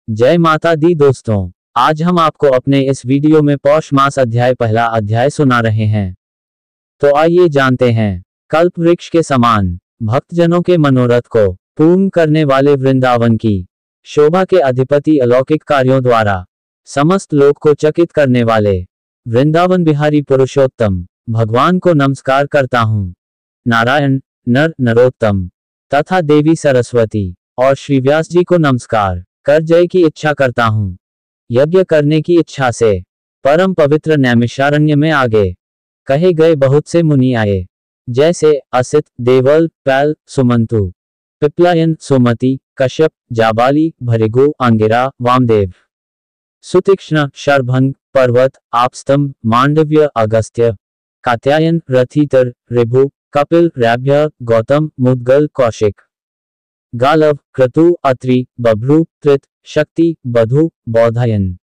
जय माता दी दोस्तों, आज हम आपको अपने इस वीडियो में पौष मास अध्याय पहला अध्याय सुना रहे हैं। तो आइए जानते हैं। कल्प वृक्ष के समान भक्तजनों के मनोरथ को पूर्ण करने वाले वृंदावन की शोभा के अधिपति अलौकिक कार्यों द्वारा समस्त लोक को चकित करने वाले वृंदावन बिहारी पुरुषोत्तम भगवान को नमस्कार करता हूँ। नारायण, नर नरोत्तम तथा देवी सरस्वती और श्री व्यास जी को नमस्कार कर जय की इच्छा करता हूँ। यज्ञ करने की इच्छा से परम पवित्र नैमिषारण्य में आगे कहे गए बहुत से मुनि आए, जैसे असित, देवल, पैल, सुमंतु, पिपलायन, सुमति, कश्यप, जाबाली, भृगु, अंगिरा, वामदेव, सुतीक्ष्ण, शरभंग, पर्वत, आपस्तंभ, मांडव्य, अगस्त्य, कात्यायन, रथितर, ऋभु, कपिल, रैभ्य, गौतम, मुद्गल, कौशिक, गालव, क्रतु, अत्रि, बभ्रु, त्रित, शक्ति, बधु, बौधायन,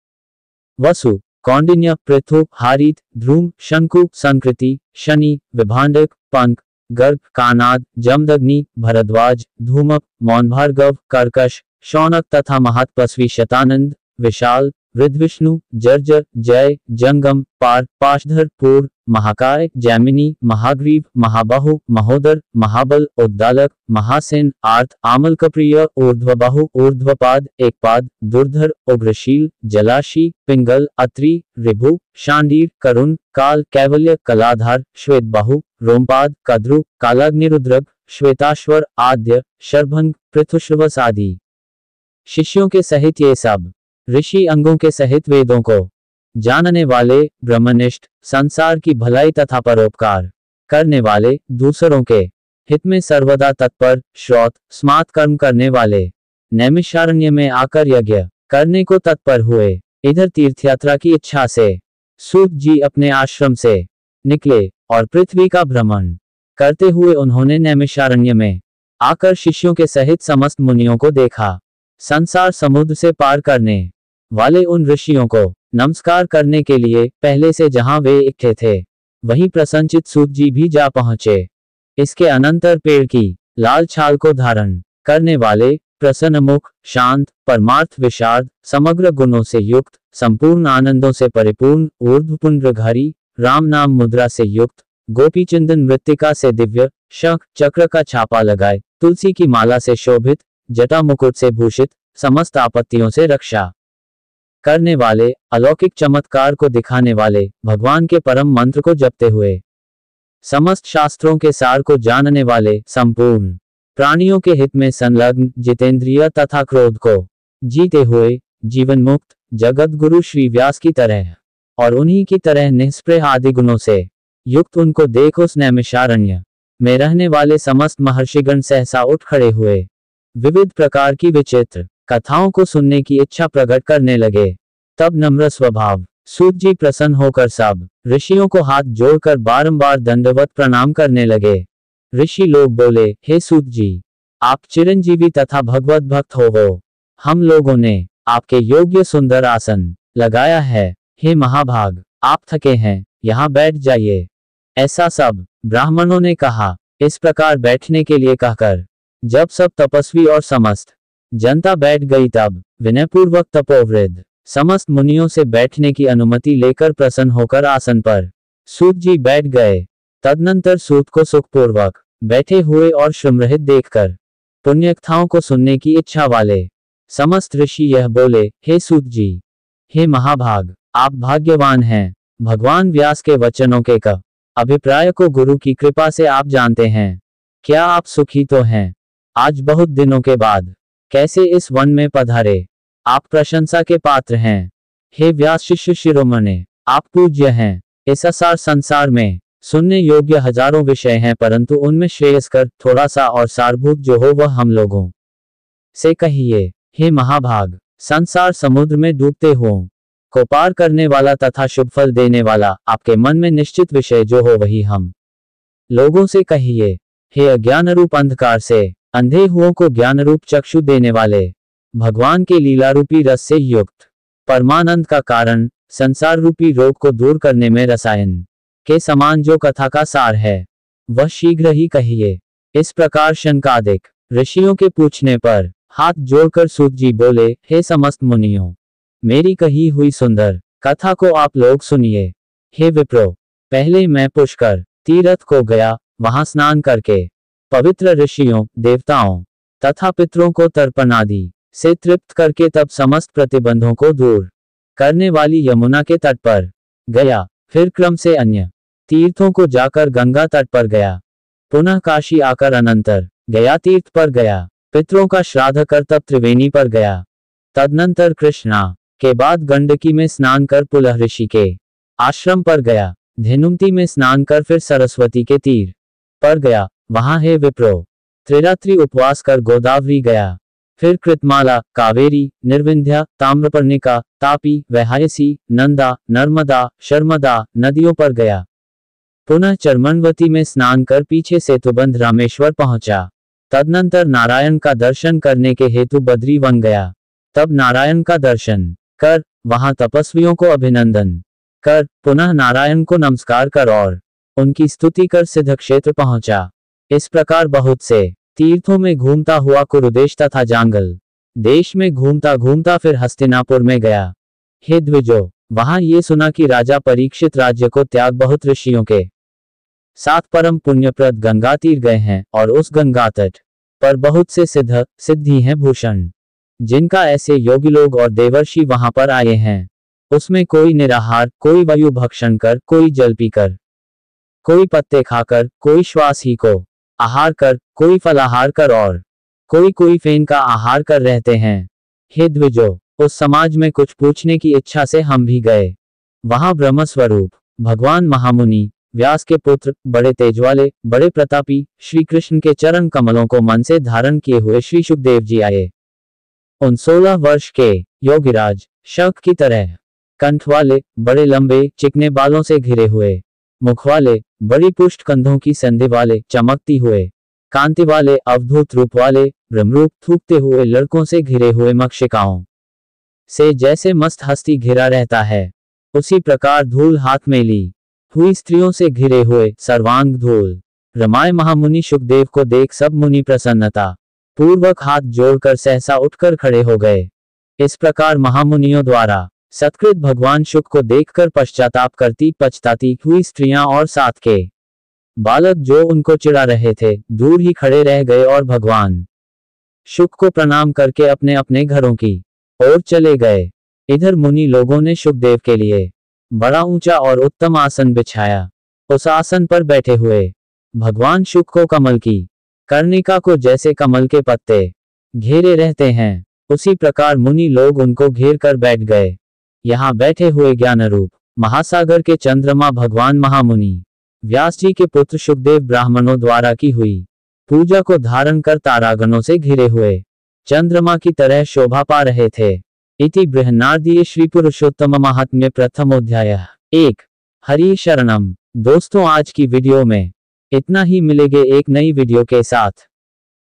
वसु, कौंडिन्य, पृथु, हारित, ध्रुम, शंकु, संकृति, शनि, विभांडक, पंक, गर्ग, कानाद, जमदग्नि, भरद्वाज, धूमक, मौनभार्गव, कर्कश, शौनक तथा महातपस्वी शतानंद, विशाल, वृद्धविष्णु, जर्जर, जय, जंगम, पार, पाशधर, पूर, महाकाय, जैमिनी, महाग्रीव, महाबाहु, महोदर, महाबल, उद्दालक, महासेन, आर्थ, आमलकप्रिय, ऊर्ध्वबाहु, ऊर्ध्वपाद, एकपाद, दुर्धर, उग्रशील, जलाशी, पिंगल, अत्रि, ऋभु, शांडीर, करुण, काल, कैवल्य, कलाधार, श्वेतबाहु, रोमपाद, कद्रु, कालाग्निरुद्रक, श्वेताश्वर, आद्य, शरभंग, पृथुश्रवस आदि शिष्यों के सहित ये सब ऋषि अंगों के सहित वेदों को जानने वाले, ब्रह्मनिष्ठ, संसार की भलाई तथा परोपकार करने वाले, दूसरों के हित में सर्वदा तत्पर, श्रौत, स्मार्त कर्म करने वाले, नैमिषारण्य में आकर यज्ञ करने को तत्पर हुए। इधर तीर्थयात्रा की इच्छा से सूत जी अपने आश्रम से निकले और पृथ्वी का भ्रमण करते हुए उन्होंने नैमिषारण्य में आकर शिष्यों के सहित समस्त मुनियों को देखा। संसार समुद्र से पार करने वाले उन ऋषियों को नमस्कार करने के लिए पहले से जहां वे इकट्ठे थे वहीं प्रसन्नचित्त सूत जी भी जा पहुंचे। इसके अनंतर पेड़ की लाल छाल को धारण करने वाले, प्रसन्न मुख, शांत, परमार्थ विशारद, समग्र गुणों से युक्त, संपूर्ण आनंदों से परिपूर्ण, ऊर्ध्वपुंड्रधारी, राम नाम मुद्रा से युक्त, गोपी चंदन मृत्तिका से दिव्य, शंख चक्र का छापा लगाए, तुलसी की माला से शोभित, जटा मुकुट से भूषित, समस्त आपत्तियों से रक्षा करने वाले, अलौकिक चमत्कार को दिखाने वाले, भगवान के परम मंत्र को जपते हुए समस्त शास्त्रों के सार को जानने वाले, संपूर्ण प्राणियों के हित में संलग्न, जितेंद्रिय तथा क्रोध को जीते हुए, जीवन मुक्त, जगत गुरु श्री व्यास की तरह और उन्हीं की तरह निष्प्रह आदि गुणों से युक्त उनको देख उस नैमिषारण्य में रहने वाले समस्त महर्षिगण सहसा उठ खड़े हुए। विविध प्रकार की विचित्र कथाओं को सुनने की इच्छा प्रकट करने लगे। तब नम्र स्वभाव सूत जी प्रसन्न होकर सब ऋषियों को हाथ जोड़कर बारंबार दंडवत प्रणाम करने लगे। ऋषि लोग बोले, हे सूत जी, आप चिरंजीवी तथा भगवत भक्त हो। हम लोगों ने आपके योग्य सुंदर आसन लगाया है। हे महाभाग, आप थके हैं, यहाँ बैठ जाइए। ऐसा सब ब्राह्मणों ने कहा। इस प्रकार बैठने के लिए कहकर जब सब तपस्वी और समस्त जनता बैठ गई तब विनयपूर्वक तपोवृद्ध समस्त मुनियों से बैठने की अनुमति लेकर प्रसन्न होकर आसन पर सूत जी बैठ गए। तदनंतर सूत को सुखपूर्वक बैठे हुए और श्रमरहित देखकर पुण्यकथाओं को सुनने की इच्छा वाले समस्त ऋषि यह बोले, हे सूत जी, हे महाभाग, आप भाग्यवान हैं। भगवान व्यास के वचनों के अभिप्राय को गुरु की कृपा से आप जानते हैं। क्या आप सुखी तो हैं? आज बहुत दिनों के बाद कैसे इस वन में पधारे? आप प्रशंसा के पात्र हैं। हे व्यास शिष्य शिरोमणि, आप पूज्य हैं। इस असार संसार में सुनने योग्य हजारों विषय हैं, परंतु उनमें श्रेयस्कर थोड़ा सा और सारभूत जो हो वह हम लोगों से कहिए। हे महाभाग, संसार समुद्र में डूबते हो को पार करने वाला तथा शुभ फल देने वाला आपके मन में निश्चित विषय जो हो वही हम लोगों से कहिए। हे अज्ञान रूप अंधकार से अंधे हुओं को ज्ञान रूप चक्षु देने वाले, भगवान के लीला रूपी रस से युक्त, परमानंद का कारण, संसार रूपी रोग को दूर करने में रसायन के समान जो कथा का सार है वह शीघ्र ही कहिए। इस प्रकार शंकादिक ऋषियों के पूछने पर हाथ जोड़कर सूत जी बोले, हे समस्त मुनियों, मेरी कही हुई सुंदर कथा को आप लोग सुनिए। हे विप्रो, पहले मैं पुष्कर तीर्थ को गया, वहां स्नान करके पवित्र ऋषियों, देवताओं तथा पितरों को तर्पण आदि से तृप्त करके तब समस्त प्रतिबंधों को दूर करने वाली यमुना के तट पर गया। फिर क्रम से अन्य तीर्थों को जाकर गंगा तट पर गया। पुनः काशी आकर अनंतर गया तीर्थ पर गया। पितरों का श्राद्ध कर तब त्रिवेणी पर गया। तदनंतर कृष्णा के बाद गंडकी में स्नान कर पुलह ऋषि के आश्रम पर गया। धेनुमती में स्नान कर फिर सरस्वती के तीर पर गया। वहां हे विप्रो, त्रिरात्रि उपवास कर गोदावरी गया। फिर कृतमाला, कावेरी, निर्विंध्या, ताम्रपर्णिका, तापी, वैहायसी, नंदा, नर्मदा, शर्मदा नदियों पर गया। पुनः चरमनवती में स्नान कर पीछे सेतुबंध रामेश्वर पहुंचा। तदनंतर नारायण का दर्शन करने के हेतु बद्री वन गया। तब नारायण का दर्शन कर वहां तपस्वियों को अभिनंदन कर पुनः नारायण को नमस्कार कर और उनकी स्तुति कर सिद्ध क्षेत्र पहुंचा। इस प्रकार बहुत से तीर्थों में घूमता हुआ कुरुदेश तथा जांगल देश में घूमता घूमता फिर हस्तिनापुर में गया। हे द्विजो, वहां ये सुना कि राजा परीक्षित राज्य को त्याग बहुत ऋषियों के साथ परम पुण्यप्रद गंगा तीर गए हैं और उस गंगा तट पर बहुत से सिद्ध सिद्धि हैं भूषण, जिनका ऐसे योगी लोग और देवर्षि वहां पर आए हैं। उसमें कोई निराहार, कोई वायु भक्षण कर, कोई जल पीकर, कोई पत्ते खाकर, कोई श्वास ही को आहार कर, कोई फलाहार कर और कोई फेन का आहार कर रहते हैं। हे द्विजो, उस समाज में कुछ पूछने की इच्छा से हम भी गए। वहां ब्रह्मस्वरूप भगवान महामुनि व्यास के पुत्र, बड़े तेजवाले, बड़े प्रतापी श्री कृष्ण के चरण कमलों को मन से धारण किए हुए श्री सुखदेव जी आए। उन 16 वर्ष के योगिराज शक की तरह कंठ वाले, बड़े लंबे चिकने बालों से घिरे हुए मुख वाले, बड़ी पुष्ट कंधों की संधि वाले, चमकती हुए कांति वाले, अवधूत रूप वाले, ब्रह्मरूप थूकते हुए लड़कों से घिरे हुए मक्षिकाओं से जैसे मस्त हस्ती घिरा रहता है, उसी प्रकार धूल हाथ में ली हुई स्त्रियों से घिरे हुए सर्वांग धूल रमाए महामुनि सुखदेव को देख सब मुनि प्रसन्नता पूर्वक हाथ जोड़कर सहसा उठकर खड़े हो गए। इस प्रकार महामुनियों द्वारा सत्कृत भगवान शुक को देखकर पश्चाताप करती पछताती हुई स्त्रियां और साथ के बालक जो उनको चिढ़ा रहे थे, दूर ही खड़े रह गए और भगवान शुक को प्रणाम करके अपने अपने घरों की ओर चले गए। इधर मुनि लोगों ने शुकदेव के लिए बड़ा ऊंचा और उत्तम आसन बिछाया। उस आसन पर बैठे हुए भगवान शुक को कमल की कर्णिका को जैसे कमल के पत्ते घेरे रहते हैं, उसी प्रकार मुनि लोग उनको घेर कर बैठ गए। यहाँ बैठे हुए ज्ञानरूप महासागर के चंद्रमा भगवान महामुनि व्यास जी के पुत्र शुकदेव ब्राह्मणों द्वारा की हुई पूजा को धारण कर तारागणों से घिरे हुए चंद्रमा की तरह शोभा पा रहे थे। इति बृहन्नारदीय श्री पुरुषोत्तम महात्म्य प्रथमोध्याय। 1 हरि शरणम। दोस्तों, आज की वीडियो में इतना ही। मिलेंगे एक नई वीडियो के साथ।